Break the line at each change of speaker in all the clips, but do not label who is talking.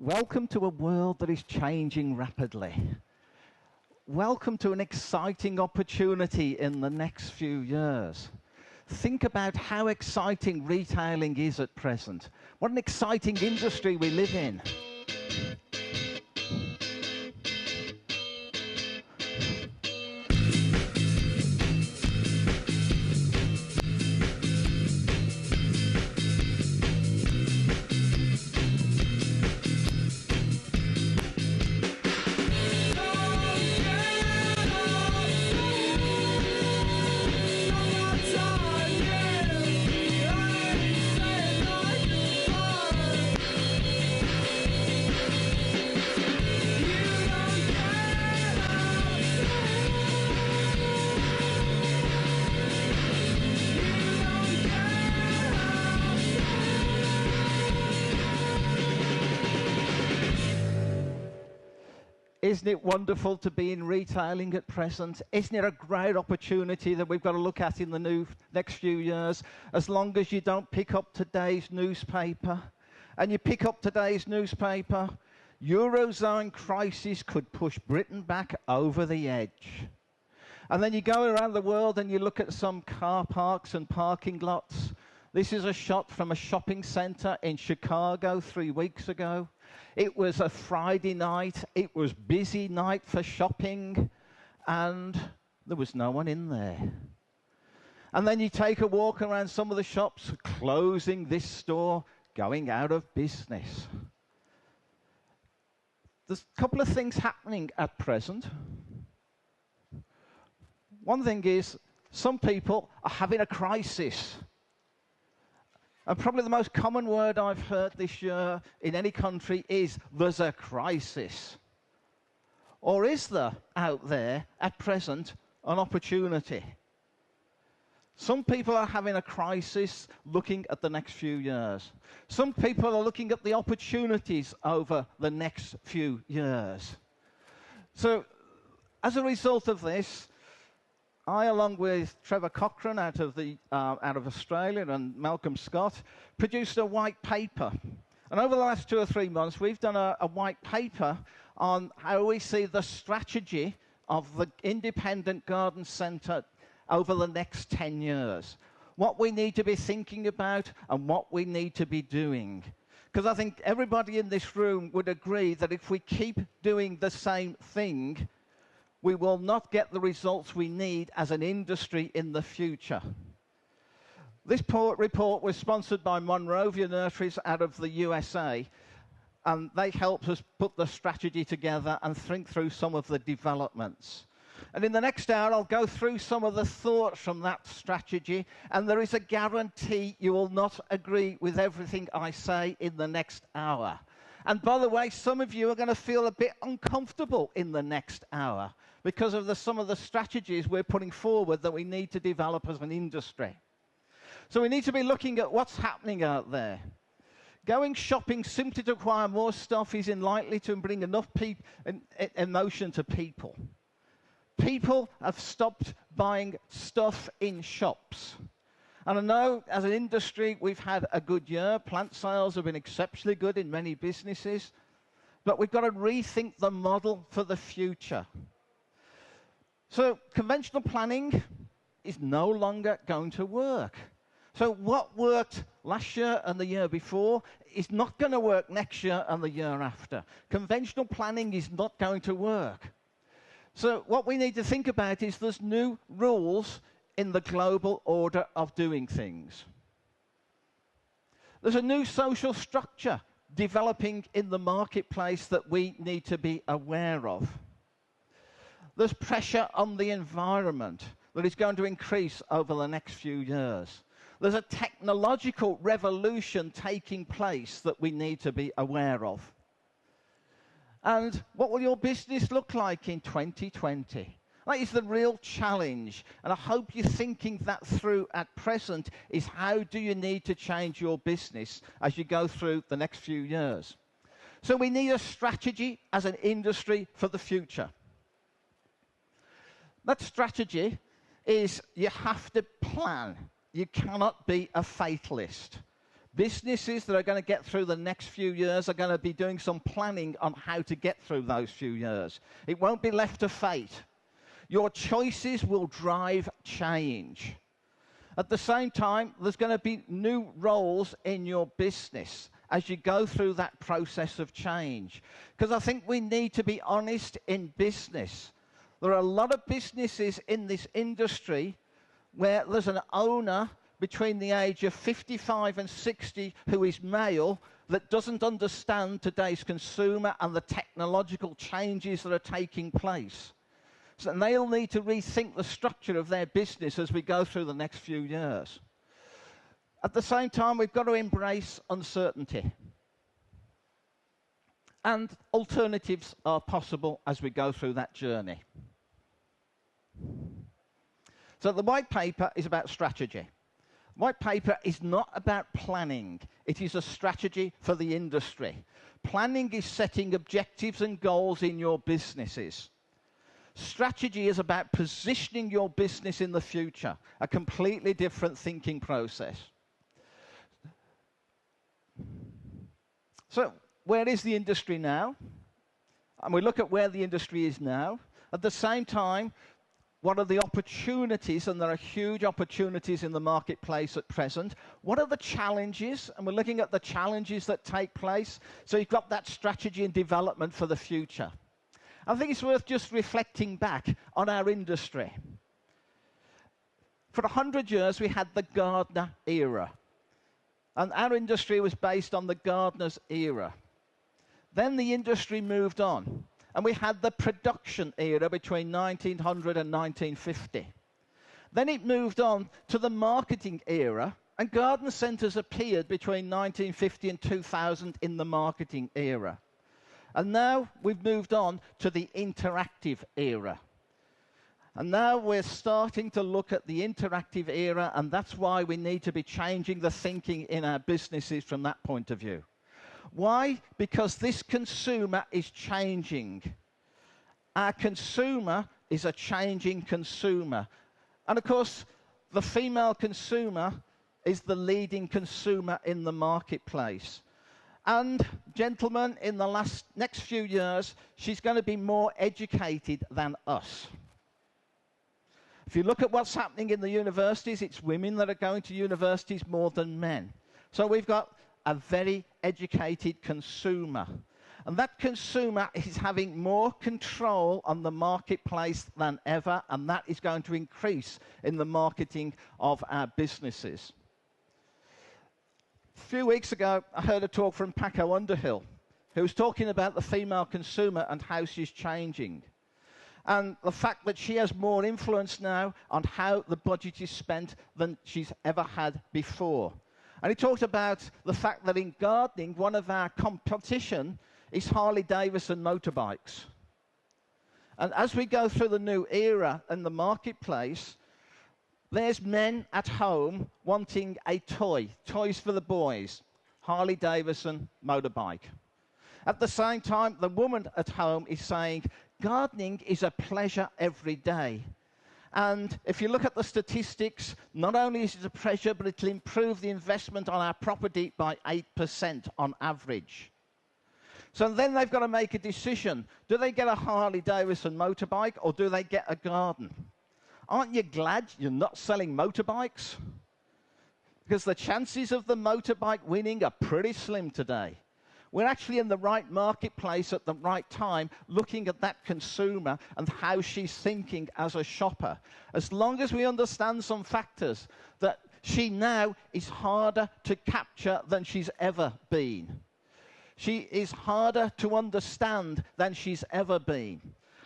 Welcome to a world that is changing rapidly. Welcome to an exciting opportunity in the next few years. Think about how exciting retailing is at present. What an exciting industry we live in. Isn't it wonderful to be in retailing at present? Isn't it a great opportunity that we've got to look at in the next few years? As long as you don't pick up today's newspaper, and you pick up today's newspaper, Eurozone crisis could push Britain back over the edge. And then you go around the world and you look at some car parks and parking lots. This is a shot from a shopping centre in Chicago 3 weeks ago. It was a Friday night, it was busy night for shopping, and there was no one in there. And then you take a walk around some of the shops, closing this store, going out of business. There's a couple of things happening at present. One thing is, some people are having a crisis. And probably the most common word I've heard this year in any country is, there's a crisis. Or is there out there at present an opportunity? Some people are having a crisis looking at the next few years. Some people are looking at the opportunities over the next few years. So as a result of this, I, along with Trevor Cochrane out of Australia and Malcolm Scott, produced a white paper. And over the last 2 or 3 months, we've done a white paper on how we see the strategy of the Independent Garden Centre over the next 10 years. What we need to be thinking about and what we need to be doing. Because I think everybody in this room would agree that if we keep doing the same thing, we will not get the results we need as an industry in the future. This report was sponsored by Monrovia Nurseries out of the USA, and they helped us put the strategy together and think through some of the developments. And in the next hour, I'll go through some of the thoughts from that strategy, and there is a guarantee you will not agree with everything I say in the next hour. And by the way, some of you are going to feel a bit uncomfortable in the next hour because of some of the strategies we're putting forward that we need to develop as an industry. So we need to be looking at what's happening out there. Going shopping simply to acquire more stuff isn't likely to bring enough emotion to people. People have stopped buying stuff in shops. And I know, as an industry, we've had a good year. Plant sales have been exceptionally good in many businesses. But we've got to rethink the model for the future. So conventional planning is no longer going to work. So what worked last year and the year before is not going to work next year and the year after. Conventional planning is not going to work. So what we need to think about is there's new rules in the global order of doing things. There's a new social structure developing in the marketplace that we need to be aware of. There's pressure on the environment that is going to increase over the next few years. There's a technological revolution taking place that we need to be aware of. And what will your business look like in 2020? That is the real challenge, and I hope you're thinking that through at present, is how do you need to change your business as you go through the next few years. So we need a strategy as an industry for the future. That strategy is you have to plan. You cannot be a fatalist. Businesses that are going to get through the next few years are going to be doing some planning on how to get through those few years. It won't be left to fate. Your choices will drive change. At the same time, there's going to be new roles in your business as you go through that process of change. Because I think we need to be honest in business. There are a lot of businesses in this industry where there's an owner between the age of 55 and 60 who is male that doesn't understand today's consumer and the technological changes that are taking place. So they'll need to rethink the structure of their business as we go through the next few years. At the same time, we've got to embrace uncertainty. And alternatives are possible as we go through that journey. So the white paper is about strategy. White paper is not about planning. It is a strategy for the industry. Planning is setting objectives and goals in your businesses. Strategy is about positioning your business in the future, a completely different thinking process. So, where is the industry now? And we look at where the industry is now. At the same time, what are the opportunities? And there are huge opportunities in the marketplace at present. What are the challenges? And we're looking at the challenges that take place. So you've got that strategy and development for the future. I think it's worth just reflecting back on our industry. For 100 years, we had the Gardner era. And our industry was based on the Gardner's era. Then the industry moved on. And we had the production era between 1900 and 1950. Then it moved on to the marketing era. And garden centres appeared between 1950 and 2000 in the marketing era. And now we've moved on to the interactive era. And now we're starting to look at the interactive era, and that's why we need to be changing the thinking in our businesses from that point of view. Why? Because this consumer is changing. Our consumer is a changing consumer. And of course, the female consumer is the leading consumer in the marketplace. And, gentlemen, in the next few years, she's going to be more educated than us. If you look at what's happening in the universities, it's women that are going to universities more than men. So we've got a very educated consumer. And that consumer is having more control on the marketplace than ever, and that is going to increase in the marketing of our businesses. A few weeks ago, I heard a talk from Paco Underhill, who was talking about the female consumer and how she's changing. And the fact that she has more influence now on how the budget is spent than she's ever had before. And he talked about the fact that in gardening, one of our competition is Harley-Davidson motorbikes. And as we go through the new era in the marketplace, there's men at home wanting a toys for the boys, Harley-Davidson motorbike. At the same time, the woman at home is saying, gardening is a pleasure every day. And if you look at the statistics, not only is it a pleasure, but it'll improve the investment on our property by 8% on average. So then they've got to make a decision. Do they get a Harley-Davidson motorbike or do they get a garden? Aren't you glad you're not selling motorbikes? Because the chances of the motorbike winning are pretty slim today. We're actually in the right marketplace at the right time, looking at that consumer and how she's thinking as a shopper. As long as we understand some factors, that she now is harder to capture than she's ever been. She is harder to understand than she's ever been.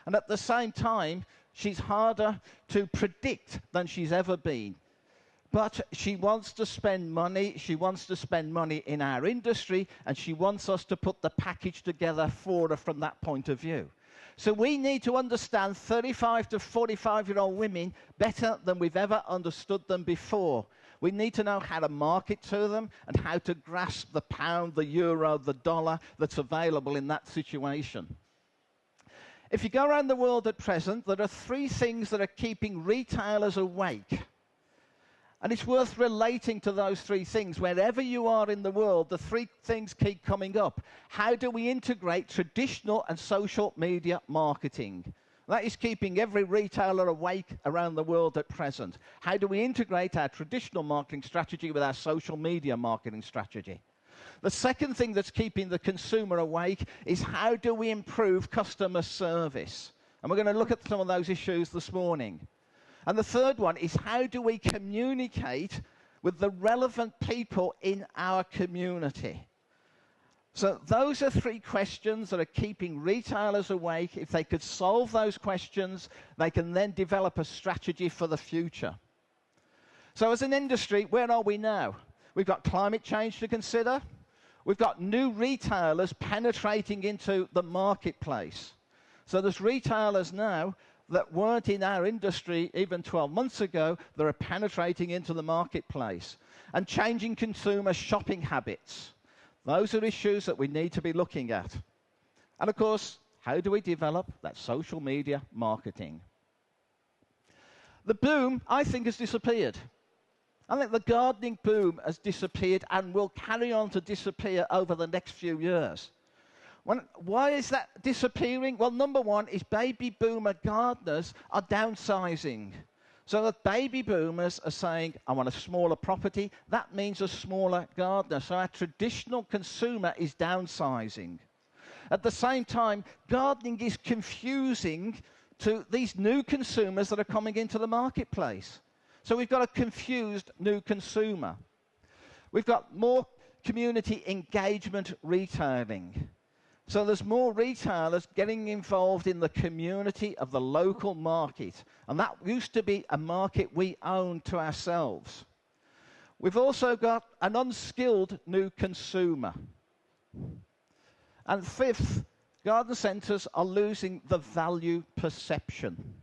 And at the same time, she's harder to predict than she's ever been. But she wants to spend money. She wants to spend money in our industry, and she wants us to put the package together for her from that point of view. So we need to understand 35 to 45-year-old women better than we've ever understood them before. We need to know how to market to them and how to grasp the pound, the euro, the dollar that's available in that situation. If you go around the world at present, there are three things that are keeping retailers awake. And it's worth relating to those three things. Wherever you are in the world, the three things keep coming up. How do we integrate traditional and social media marketing? That is keeping every retailer awake around the world at present. How do we integrate our traditional marketing strategy with our social media marketing strategy? The second thing that's keeping the consumer awake is how do we improve customer service? And we're going to look at some of those issues this morning. And the third one is how do we communicate with the relevant people in our community? So those are three questions that are keeping retailers awake. If they could solve those questions, they can then develop a strategy for the future. So as an industry, where are we now? We've got climate change to consider. We've got new retailers penetrating into the marketplace. So there's retailers now that weren't in our industry even 12 months ago that are penetrating into the marketplace and changing consumer shopping habits. Those are issues that we need to be looking at. And of course, how do we develop that social media marketing? The boom, I think, has disappeared. I think the gardening boom has disappeared and will carry on to disappear over the next few years. Why is that disappearing? Well, number one is baby boomer gardeners are downsizing. So the baby boomers are saying, I want a smaller property. That means a smaller gardener. So our traditional consumer is downsizing. At the same time, gardening is confusing to these new consumers that are coming into the marketplace. So we've got a confused new consumer. We've got more community engagement retailing. So there's more retailers getting involved in the community of the local market. And that used to be a market we owned to ourselves. We've also got an unskilled new consumer. And fifth, garden centres are losing the value perception.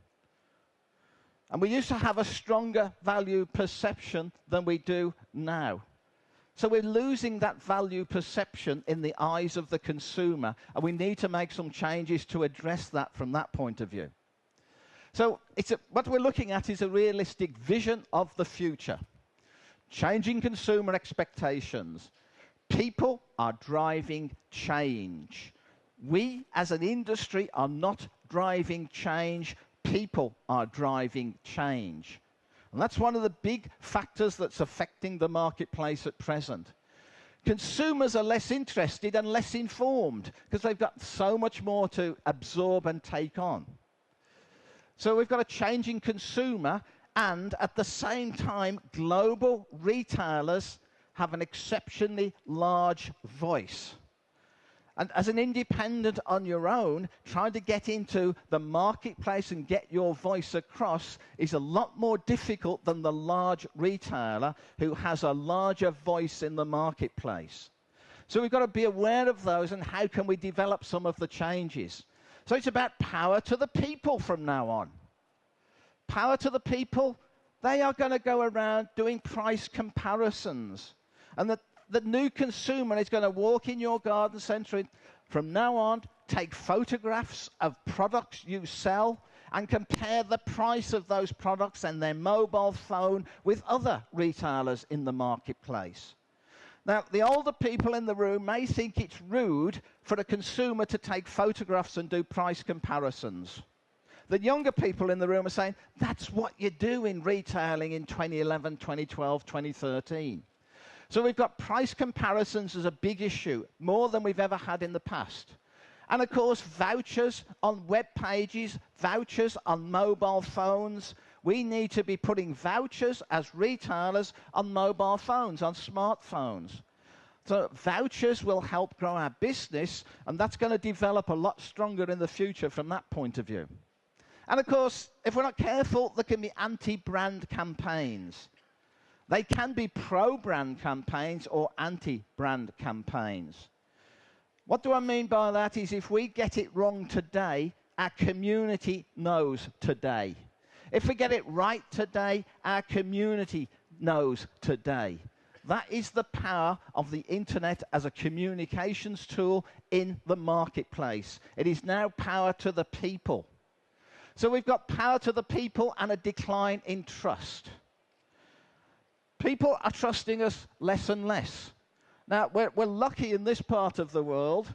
And we used to have a stronger value perception than we do now. So we're losing that value perception in the eyes of the consumer, and we need to make some changes to address that from that point of view. So what we're looking at is a realistic vision of the future. Changing consumer expectations. People are driving change. We, as an industry, are not driving change. People are driving change. And that's one of the big factors that's affecting the marketplace at present. Consumers are less interested and less informed because they've got so much more to absorb and take on. So we've got a changing consumer, and at the same time, global retailers have an exceptionally large voice. And as an independent on your own, trying to get into the marketplace and get your voice across is a lot more difficult than the large retailer who has a larger voice in the marketplace. So we've got to be aware of those and how can we develop some of the changes. So it's about power to the people from now on. Power to the people, they are going to go around doing price comparisons. And the new consumer is going to walk in your garden centre from now on, take photographs of products you sell and compare the price of those products and their mobile phone with other retailers in the marketplace. Now, the older people in the room may think it's rude for a consumer to take photographs and do price comparisons. The younger people in the room are saying, that's what you do in retailing in 2011, 2012, 2013. So we've got price comparisons as a big issue, more than we've ever had in the past. And of course, vouchers on web pages, vouchers on mobile phones. We need to be putting vouchers as retailers on mobile phones, on smartphones. So vouchers will help grow our business, and that's going to develop a lot stronger in the future from that point of view. And of course, if we're not careful, there can be anti-brand campaigns. They can be pro-brand campaigns or anti-brand campaigns. What do I mean by that is if we get it wrong today, our community knows today. If we get it right today, our community knows today. That is the power of the internet as a communications tool in the marketplace. It is now power to the people. So we've got power to the people and a decline in trust. People are trusting us less and less. Now, we're lucky in this part of the world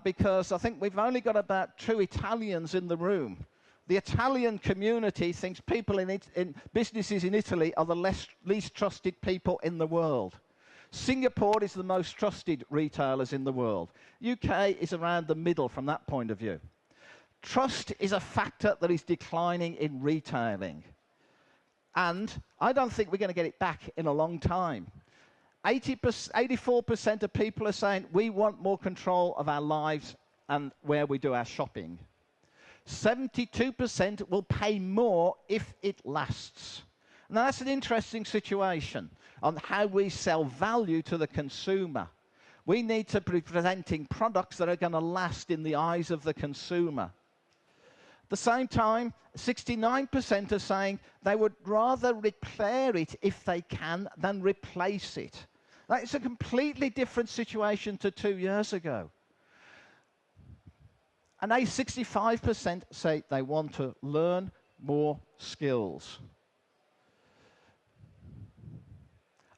because I think we've only got about 2 Italians in the room. The Italian community thinks people in businesses in Italy are the least trusted people in the world. Singapore is the most trusted retailers in the world. UK is around the middle from that point of view. Trust is a factor that is declining in retailing. And I don't think we're going to get it back in a long time. 84% of people are saying we want more control of our lives and where we do our shopping. 72% will pay more if it lasts. Now that's an interesting situation on how we sell value to the consumer. We need to be presenting products that are going to last in the eyes of the consumer. At the same time, 69% are saying they would rather repair it if they can than replace it. That is a completely different situation to 2 years ago. And 65% say they want to learn more skills.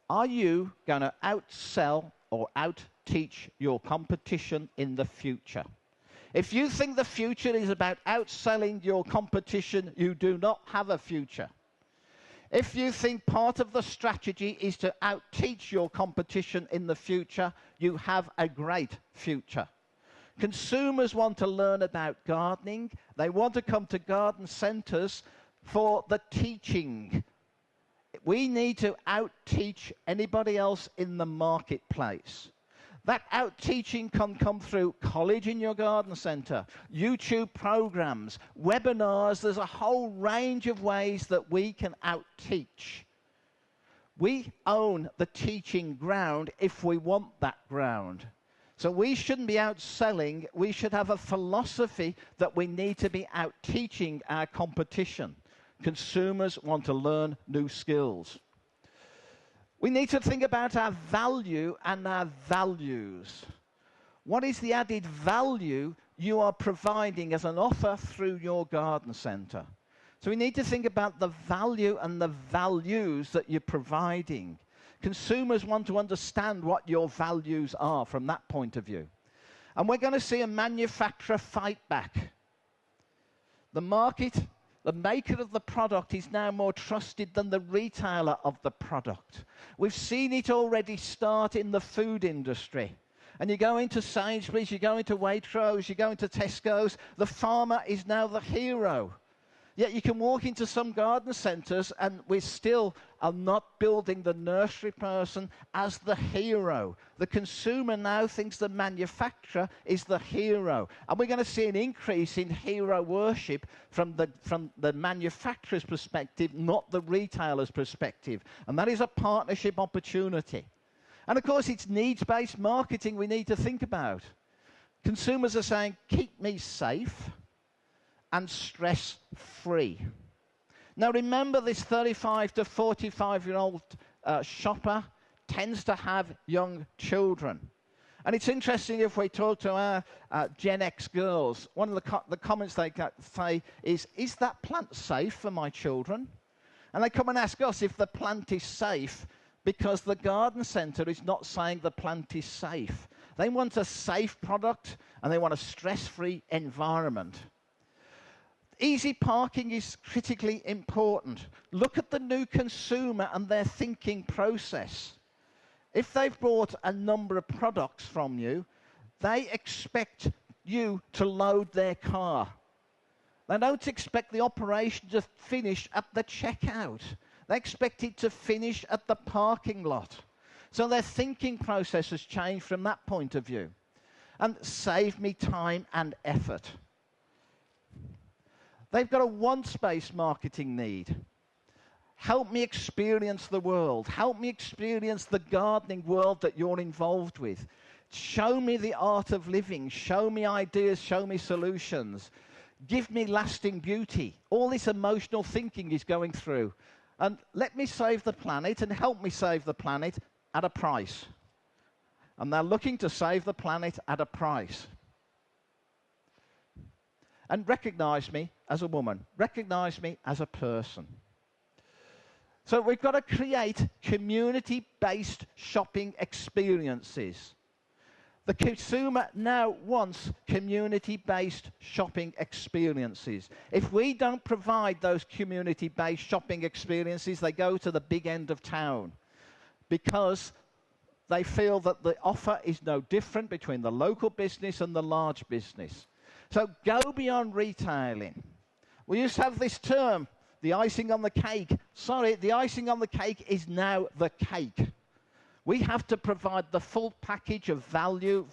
Are you going to outsell or out-teach your competition in the future? If you think the future is about outselling your competition, you do not have a future. If you think part of the strategy is to out-teach your competition in the future, you have a great future. Consumers want to learn about gardening. They want to come to garden centres for the teaching. We need to out-teach anybody else in the marketplace. That out-teaching can come through college in your garden centre, YouTube programs, webinars. There's a whole range of ways that we can out-teach. We own the teaching ground if we want that ground. So we shouldn't be outselling. We should have a philosophy that we need to be out-teaching our competition. Consumers want to learn new skills. We need to think about our value and our values. What is the added value you are providing as an offer through your garden centre? So we need to think about the value and the values that you're providing. Consumers want to understand what your values are from that point of view. And we're going to see a manufacturer fight back. The market, the maker of the product is now more trusted than the retailer of the product. We've seen it already start in the food industry. And you go into Sainsbury's, you go into Waitrose, you go into Tesco's, the farmer is now the hero. Yet you can walk into some garden centres and we still are not building the nursery person as the hero. The consumer now thinks the manufacturer is the hero. And we're going to see an increase in hero worship from the manufacturer's perspective, not the retailer's perspective. And that is a partnership opportunity. And of course, it's needs-based marketing we need to think about. Consumers are saying, keep me safe and stress-free. Now remember, this 35 to 45-year-old shopper tends to have young children. And it's interesting if we talk to our Gen X girls, one of the comments they say is that plant safe for my children? And they come and ask us if the plant is safe because the garden centre is not saying the plant is safe. They want a safe product and they want a stress-free environment. Easy parking is critically important. Look at the new consumer and their thinking process. If they've bought a number of products from you, they expect you to load their car. They don't expect the operation to finish at the checkout. They expect it to finish at the parking lot. So their thinking process has changed from that point of view. And save me time and effort. They've got a wants-based marketing need. Help me experience the world. Help me experience the gardening world that you're involved with. Show me the art of living. Show me ideas. Show me solutions. Give me lasting beauty. All this emotional thinking is going through. And let me save the planet and help me save the planet at a price. And they're looking to save the planet at a price. And recognize me as a woman. Recognize me as a person. So we've got to create community-based shopping experiences. The consumer now wants community-based shopping experiences. If we don't provide those community-based shopping experiences, they go to the big end of town because they feel that the offer is no different between the local business and the large business. So go beyond retailing. We used to have this term, the icing on the cake. Sorry, the icing on the cake is now the cake. We have to provide the full package of value,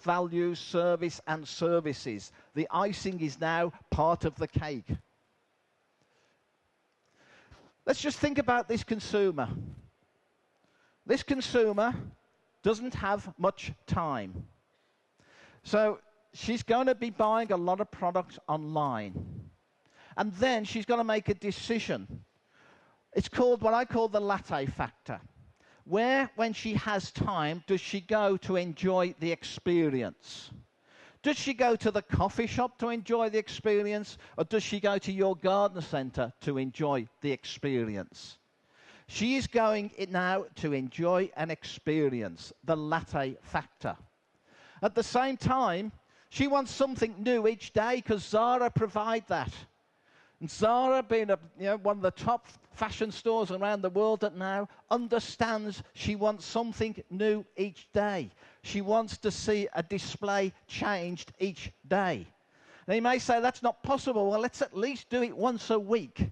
service, and services. The icing is now part of the cake. Let's just think about this consumer. This consumer doesn't have much time. So she's going to be buying a lot of products online. And then she's going to make a decision. It's called what I call the latte factor. Where, when she has time, does she go to enjoy the experience? Does she go to the coffee shop to enjoy the experience, or does she go to your garden centre to enjoy the experience? She is going now to enjoy an experience, the latte factor. At the same time, she wants something new each day because Zara provide that. And Zara, being one of the top fashion stores around the world now, understands she wants something new each day. She wants to see a display changed each day. Now you may say that's not possible. Well, let's at least do it once a week.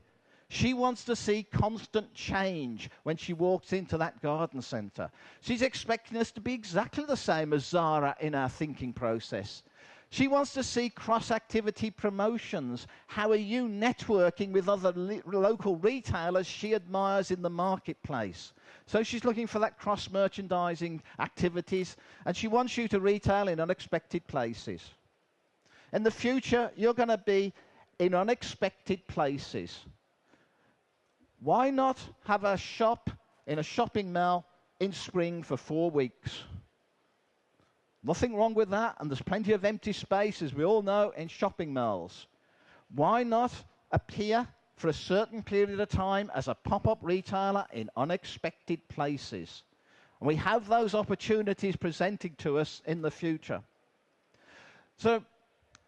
She wants to see constant change when she walks into that garden centre. She's expecting us to be exactly the same as Zara in our thinking process. She wants to see cross-activity promotions. How are you networking with other local retailers she admires in the marketplace? So she's looking for that cross-merchandising activities, and she wants you to retail in unexpected places. In the future, you're going to be in unexpected places. Why not have a shop in a shopping mall in spring for 4 weeks? Nothing wrong with that, and there's plenty of empty space, as we all know, in shopping malls. Why not appear for a certain period of time as a pop-up retailer in unexpected places? And we have those opportunities presented to us in the future. So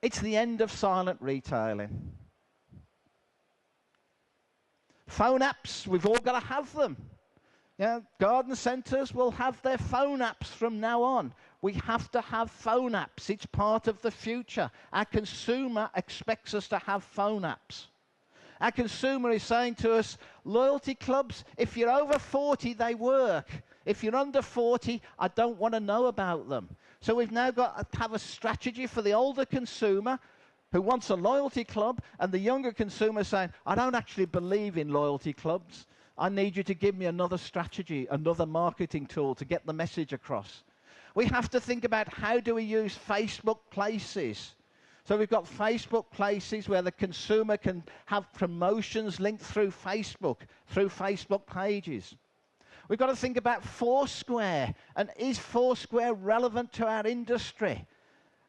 it's the end of silent retailing. Phone apps, we've all got to have them. Garden centres will have their phone apps from now on. We have to have phone apps. It's part of the future. Our consumer expects us to have phone apps. Our consumer is saying to us, loyalty clubs, if you're over 40, they work. If you're under 40, I don't want to know about them. So we've now got to have a strategy for the older consumer who wants a loyalty club, and the younger consumer saying, I don't actually believe in loyalty clubs. I need you to give me another strategy, another marketing tool to get the message across. We have to think about how do we use Facebook Places. So we've got Facebook Places where the consumer can have promotions linked through Facebook pages. We've got to think about Foursquare, and is Foursquare relevant to our industry?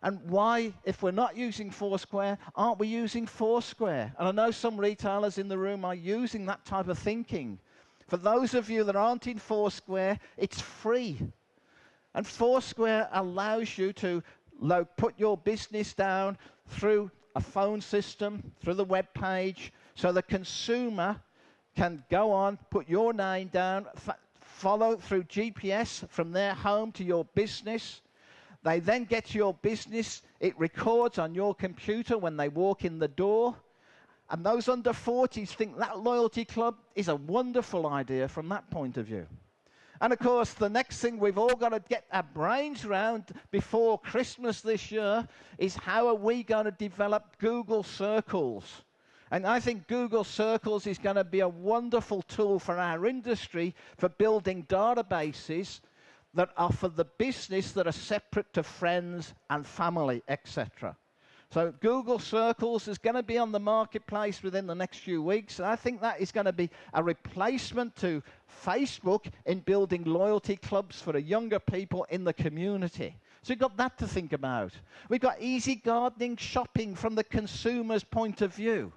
And why, if we're not using Foursquare, aren't we using Foursquare? And I know some retailers in the room are using that type of thinking. For those of you that aren't in Foursquare, it's free. And Foursquare allows you to put your business down through a phone system, through the web page, so the consumer can go on, put your name down, follow through GPS from their home to your business. They then get to your business. It records on your computer when they walk in the door. And those under 40s think that loyalty club is a wonderful idea from that point of view. And of course, the next thing we've all got to get our brains around before Christmas this year is how are we going to develop Google Circles? And I think Google Circles is going to be a wonderful tool for our industry for building databases that are for the business that are separate to friends and family, etc. So Google Circles is going to be on the marketplace within the next few weeks. And I think that is going to be a replacement to Facebook in building loyalty clubs for the younger people in the community. So we've got that to think about. We've got easy gardening shopping from the consumer's point of view.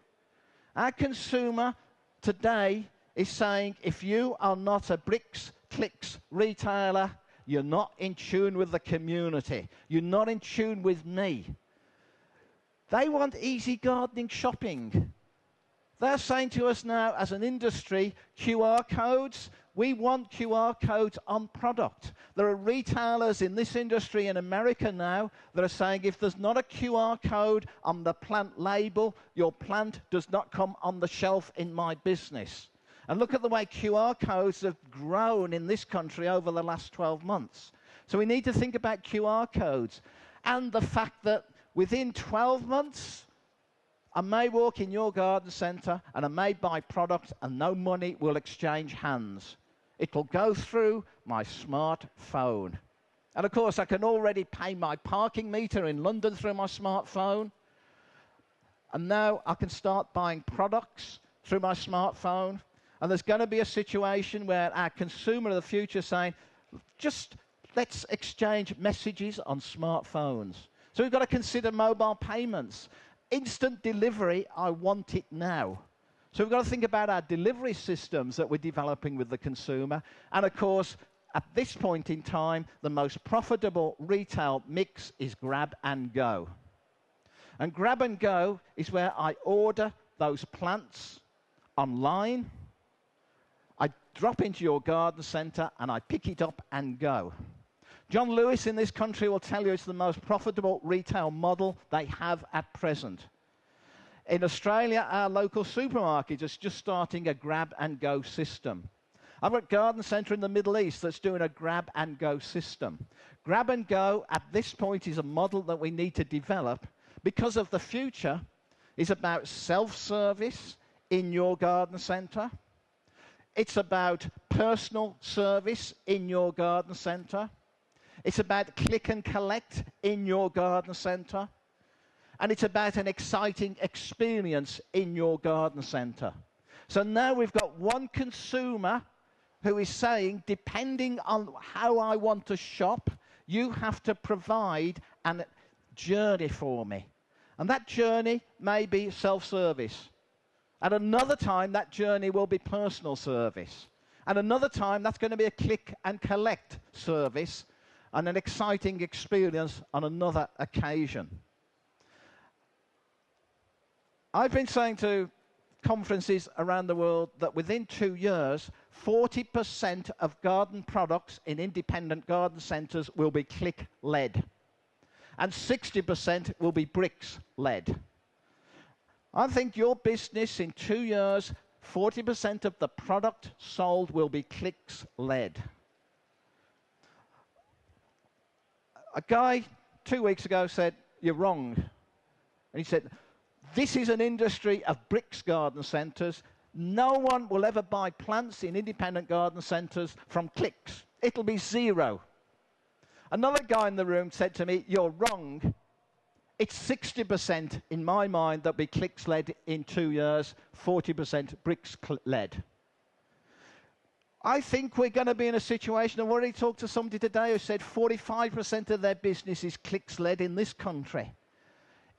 Our consumer today is saying, if you are not a bricks, clicks retailer, you're not in tune with the community. You're not in tune with me. They want easy gardening shopping. They're saying to us now, as an industry, QR codes. We want QR codes on product. There are retailers in this industry in America now that are saying, if there's not a QR code on the plant label, your plant does not come on the shelf in my business. And look at the way QR codes have grown in this country over the last 12 months. So we need to think about QR codes. And the fact that within 12 months, I may walk in your garden centre and I may buy product and no money will exchange hands. It will go through my smartphone. And of course, I can already pay my parking meter in London through my smartphone. And now I can start buying products through my smartphone. And there's going to be a situation where our consumer of the future is saying, just let's exchange messages on smartphones. So we've got to consider mobile payments. Instant delivery, I want it now. So we've got to think about our delivery systems that we're developing with the consumer. And of course, at this point in time, the most profitable retail mix is grab and go. And grab and go is where I order those plants online, I drop into your garden centre and I pick it up and go. John Lewis in this country will tell you it's the most profitable retail model they have at present. In Australia, our local supermarket is just starting a grab-and-go system. I've got a garden centre in the Middle East that's doing a grab-and-go system. Grab-and-go, at this point, is a model that we need to develop because of the future is about self-service in your garden centre. It's about personal service in your garden centre. It's about click and collect in your garden centre. And it's about an exciting experience in your garden centre. So now we've got one consumer who is saying, depending on how I want to shop, you have to provide a journey for me. And that journey may be self-service. At another time, that journey will be personal service. And another time, that's going to be a click and collect service and an exciting experience on another occasion. I've been saying to conferences around the world that within 2 years, 40% of garden products in independent garden centres will be click-led. And 60% will be bricks-led. I think your business in 2 years, 40% of the product sold will be clicks-led. A guy 2 weeks ago said, "You're wrong." And he said, "This is an industry of bricks garden centres. No one will ever buy plants in independent garden centres from clicks. It'll be zero." Another guy in the room said to me, "You're wrong. It's 60% in my mind that'll be clicks-led in 2 years, 40% bricks-led." I think we're going to be in a situation, I've already talked to somebody today who said 45% of their business is clicks-led in this country.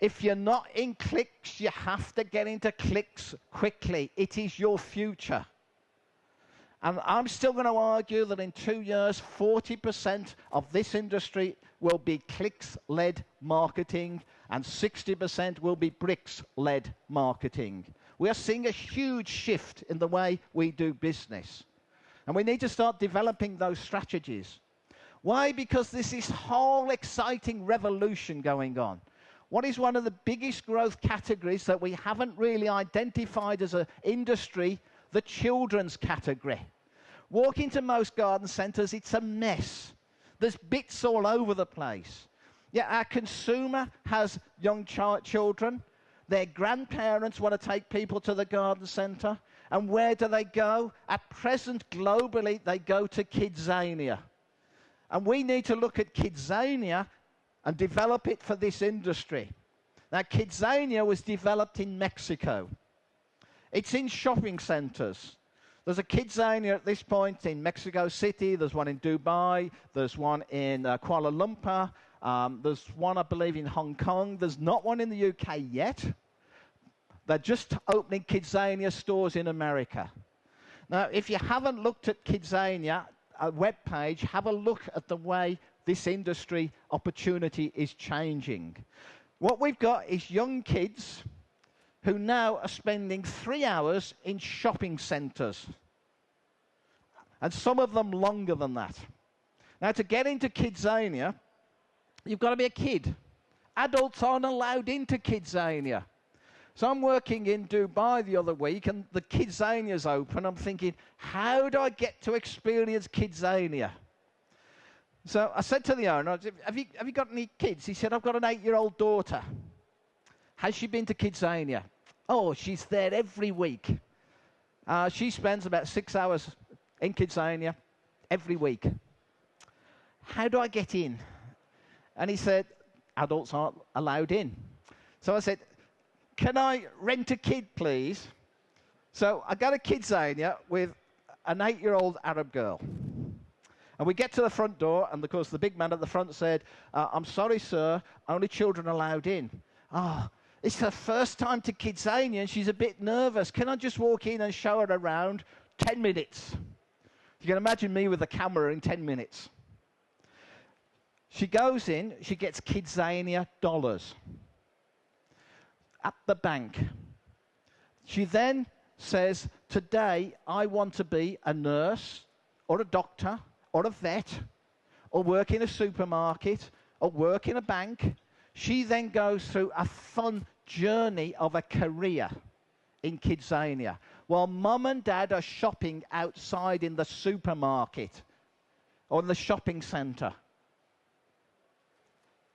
If you're not in clicks, you have to get into clicks quickly. It is your future. And I'm still going to argue that in 2 years, 40% of this industry will be clicks-led marketing and 60% will be bricks-led marketing. We are seeing a huge shift in the way we do business. And we need to start developing those strategies. Why? Because there's this whole exciting revolution going on. What is one of the biggest growth categories that we haven't really identified as an industry? The children's category. Walk into most garden centres, it's a mess. There's bits all over the place. Yeah, our consumer has young children. Their grandparents want to take people to the garden centre. And where do they go? At present, globally, they go to Kidzania. And we need to look at Kidzania and develop it for this industry. Now, Kidzania was developed in Mexico. It's in shopping centres. There's a Kidzania at this point in Mexico City. There's one in Dubai. There's one in Kuala Lumpur. There's one, I believe, in Hong Kong. There's not one in the UK yet. They're just opening Kidzania stores in America. Now, if you haven't looked at Kidzania, a web page, have a look at the way this industry opportunity is changing. What we've got is young kids who now are spending 3 hours in shopping centres, and some of them longer than that. Now, to get into Kidzania, you've got to be a kid. Adults aren't allowed into Kidzania. So I'm working in Dubai the other week, and the Kidzania's open. I'm thinking, how do I get to experience Kidzania? So I said to the owner, have you got any kids? He said, I've got an 8-year-old daughter. Has she been to Kidzania? Oh, she's there every week. She spends about 6 hours in Kidzania every week. How do I get in? And he said, adults aren't allowed in. So I said, can I rent a kid, please? So I got a Kidzania with an 8-year-old Arab girl. And we get to the front door, and of course the big man at the front said, I'm sorry, sir, only children allowed in. Oh, it's her first time to Kidzania, and she's a bit nervous. Can I just walk in and show her around? 10 minutes. You can imagine me with a camera in 10 minutes. She goes in, she gets Kidzania dollars at the bank. She then says, today I want to be a nurse or a doctor or a vet or work in a supermarket or work in a bank. She then goes through a fun journey of a career in Kidzania while mum and dad are shopping outside in the supermarket or in the shopping centre.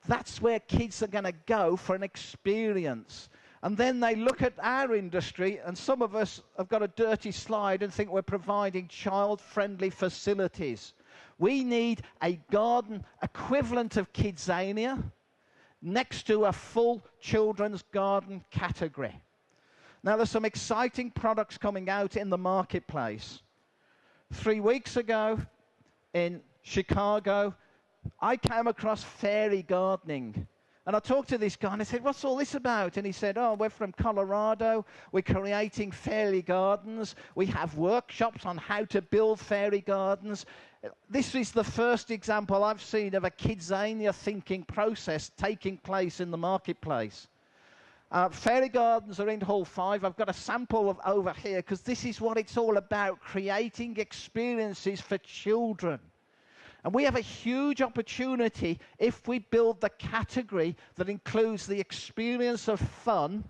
That's where kids are going to go for an experience. And then they look at our industry, and some of us have got a dirty slide and think we're providing child-friendly facilities. We need a garden equivalent of Kidzania next to a full children's garden category. Now, there's some exciting products coming out in the marketplace. 3 weeks ago in Chicago, I came across fairy gardening. And I talked to this guy and I said, what's all this about? And he said, oh, we're from Colorado. We're creating fairy gardens. We have workshops on how to build fairy gardens. This is the first example I've seen of a Kidzania thinking process taking place in the marketplace. Fairy gardens are in Hall 5. I've got a sample of over here because this is what it's all about, creating experiences for children. And we have a huge opportunity if we build the category that includes the experience of fun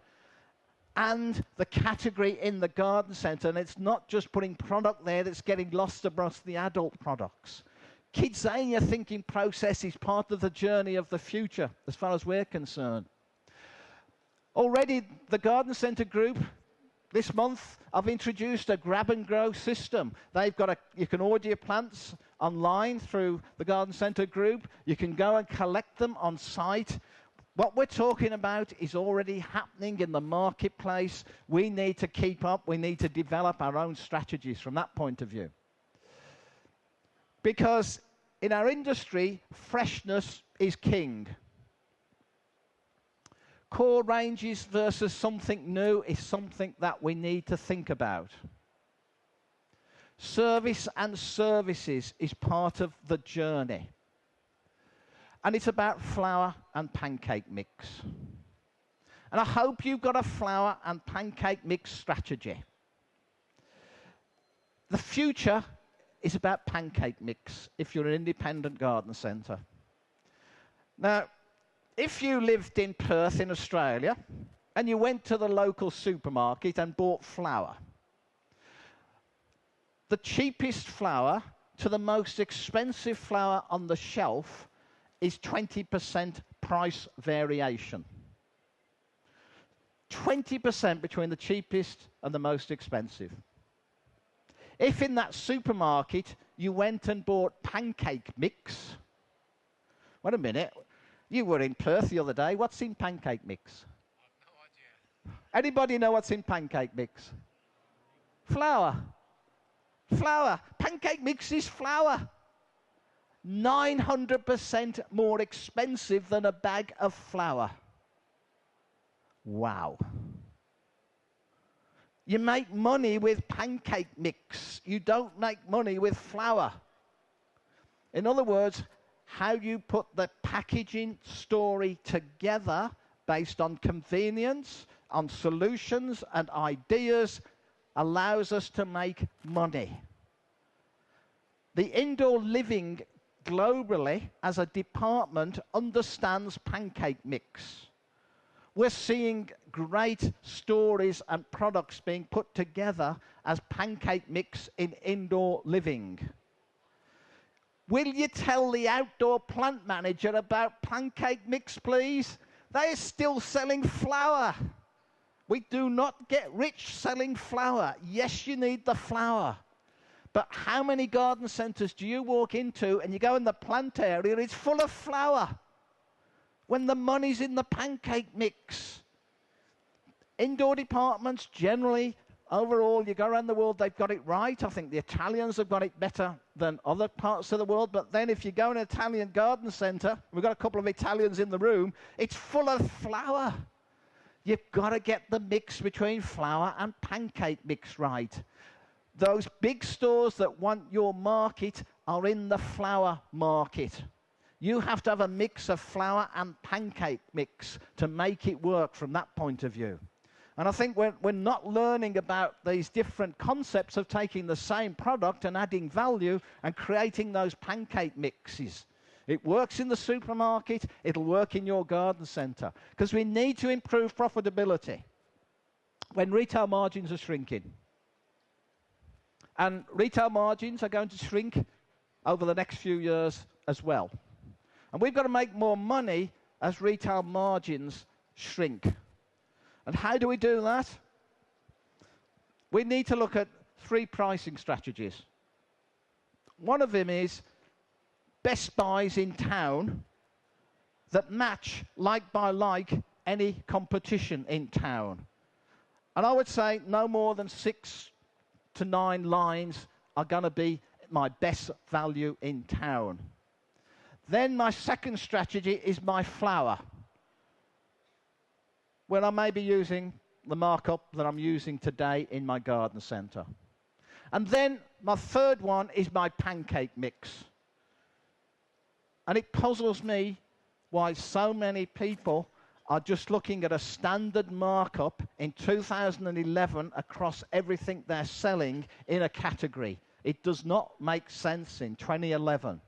and the category in the garden centre. And it's not just putting product there that's getting lost amongst the adult products. Kidzania thinking process is part of the journey of the future as far as we're concerned. Already the garden centre group, this month, I've introduced a grab and grow system. They've got you can order your plants online through the garden centre group. You can go and collect them on site. What we're talking about is already happening in the marketplace. We need to keep up. We need to develop our own strategies from that point of view. Because in our industry, freshness is king. Core ranges versus something new is something that we need to think about. Service and services is part of the journey. And it's about flour and pancake mix. And I hope you've got a flour and pancake mix strategy. The future is about pancake mix if you're an independent garden centre. Now, if you lived in Perth in Australia and you went to the local supermarket and bought flour, the cheapest flour to the most expensive flour on the shelf is 20% price variation. 20% between the cheapest and the most expensive. If in that supermarket you went and bought pancake mix, wait a minute, you were in Perth the other day. What's in pancake mix?
I have no idea.
Anybody know what's in pancake mix? Flour. Flour. Pancake mix is flour. 900% more expensive than a bag of flour. Wow. You make money with pancake mix. You don't make money with flour. In other words, how you put the packaging story together based on convenience, on solutions and ideas allows us to make money. The indoor living globally as a department understands pancake mix. We're seeing great stories and products being put together as pancake mix in indoor living. Will you tell the outdoor plant manager about pancake mix, please? They are still selling flour. We do not get rich selling flour. Yes, you need the flour. But how many garden centres do you walk into and you go in the plant area, it's full of flour, when the money's in the pancake mix? Indoor departments generally, overall, you go around the world, they've got it right. I think the Italians have got it better than other parts of the world. But then if you go in an Italian garden centre, we've got a couple of Italians in the room, it's full of flour. You've got to get the mix between flour and pancake mix right. Those big stores that want your market are in the flour market. You have to have a mix of flour and pancake mix to make it work from that point of view. And I think we're not learning about these different concepts of taking the same product and adding value and creating those pancake mixes. It works in the supermarket, it'll work in your garden centre, because we need to improve profitability when retail margins are shrinking. And retail margins are going to shrink over the next few years as well. And we've got to make more money as retail margins shrink. And how do we do that? We need to look at 3 pricing strategies. One of them is best buys in town that match like by like any competition in town. And I would say no more than 6 to 9 lines are going to be my best value in town. Then my second strategy is my flour, where I may be using the markup that I'm using today in my garden centre. And then my third one is my pancake mix. And it puzzles me why so many people are just looking at a standard markup in 2011 across everything they're selling in a category. It does not make sense in 2011.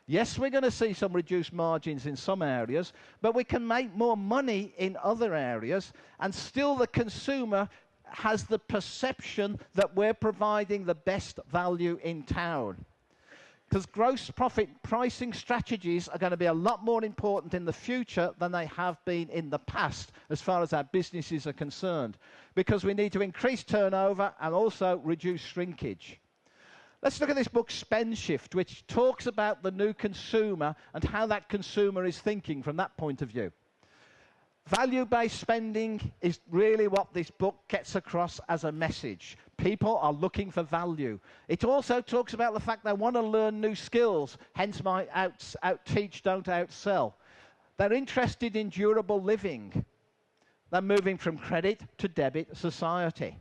Yes, we're going to see some reduced margins in some areas, but we can make more money in other areas, and still the consumer has the perception that we're providing the best value in town. Because gross profit pricing strategies are going to be a lot more important in the future than they have been in the past as far as our businesses are concerned, because we need to increase turnover and also reduce shrinkage. Let's look at this book, Spend Shift, which talks about the new consumer and how that consumer is thinking from that point of view. Value-based spending is really what this book gets across as a message. People are looking for value. It also talks about the fact they want to learn new skills, hence my out-teach, don't outsell. They're interested in durable living. They're moving from credit to debit society.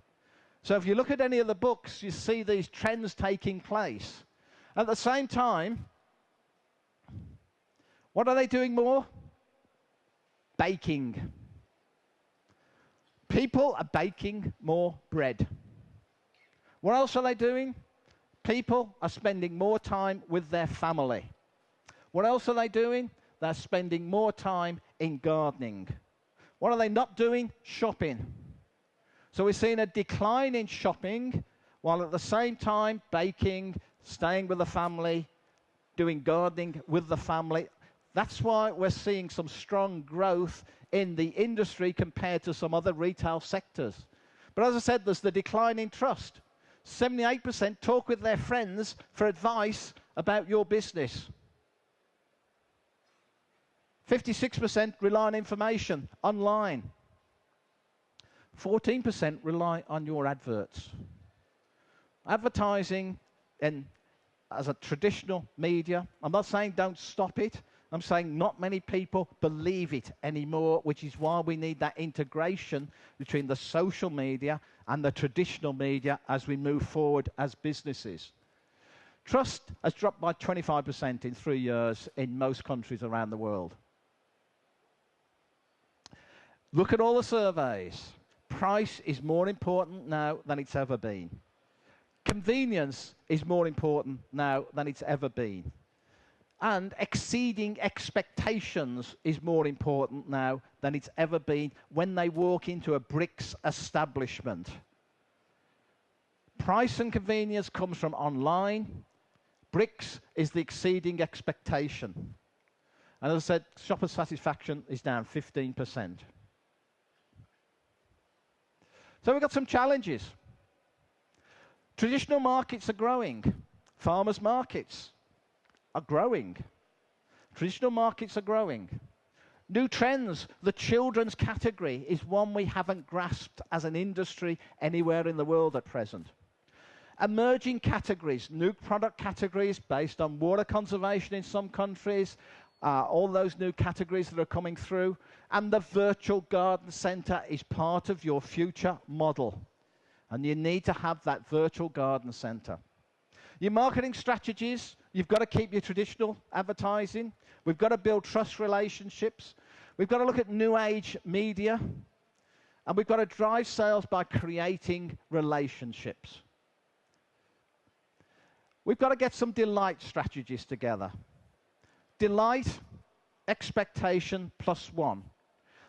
So if you look at any of the books, you see these trends taking place. At the same time, what are they doing more? Baking. People are baking more bread. What else are they doing? People are spending more time with their family. What else are they doing? They're spending more time in gardening. What are they not doing? Shopping. So we're seeing a decline in shopping, while at the same time baking, staying with the family, doing gardening with the family. That's why we're seeing some strong growth in the industry compared to some other retail sectors. But as I said, there's the decline in trust. 78% talk with their friends for advice about your business. 56% rely on information online. 14% rely on your adverts. Advertising as a traditional media, I'm not saying don't stop it, I'm saying not many people believe it anymore, which is why we need that integration between the social media and the traditional media as we move forward as businesses. Trust has dropped by 25% in 3 years in most countries around the world. Look at all the surveys. Price is more important now than it's ever been. Convenience is more important now than it's ever been. And exceeding expectations is more important now than it's ever been when they walk into a bricks establishment. Price and convenience comes from online. Bricks is the exceeding expectation. And as I said, shopper satisfaction is down 15%. So we've got some challenges. Traditional markets are growing. Farmers' markets are growing. Traditional markets are growing. New trends. The children's category is one we haven't grasped as an industry anywhere in the world at present. Emerging categories, new product categories based on water conservation in some countries, all those new categories that are coming through, and the virtual garden centre is part of your future model. And you need to have that virtual garden centre. Your marketing strategies, you've got to keep your traditional advertising. We've got to build trust relationships. We've got to look at new age media. And we've got to drive sales by creating relationships. We've got to get some delight strategies together. Delight, expectation +1.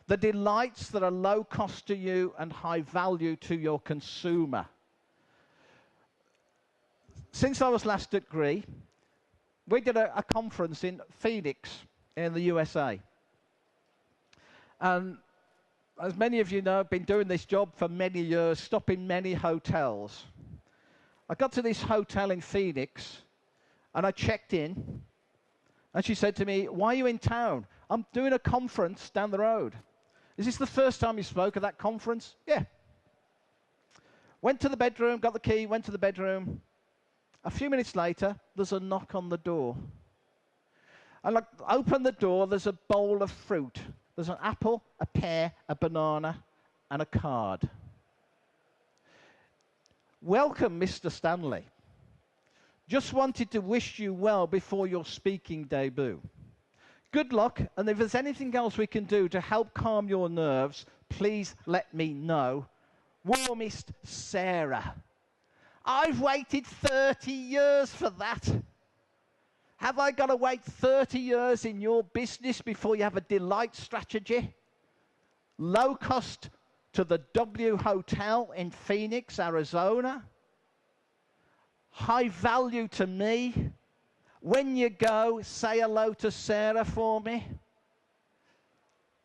The delights that are low cost to you and high value to your consumer. Since I was last at GRI, we did a conference in Phoenix in the USA. And as many of you know, I've been doing this job for many years, stopping many hotels. I got to this hotel in Phoenix and I checked in and she said to me, "Why are you in town?" "I'm doing a conference down the road." "Is this the first time you spoke at that conference?" "Yeah." Went to the bedroom, got the key, went to the bedroom. A few minutes later, there's a knock on the door. I open the door, there's a bowl of fruit. There's an apple, a pear, a banana, and a card. "Welcome, Mr. Stanley. Just wanted to wish you well before your speaking debut. Good luck, and if there's anything else we can do to help calm your nerves, please let me know. Warmest, Sarah." I've waited 30 years for that. Have I got to wait 30 years in your business before you have a delight strategy? Low cost to the W Hotel in Phoenix, Arizona. High value to me. When you go, say hello to Sarah for me.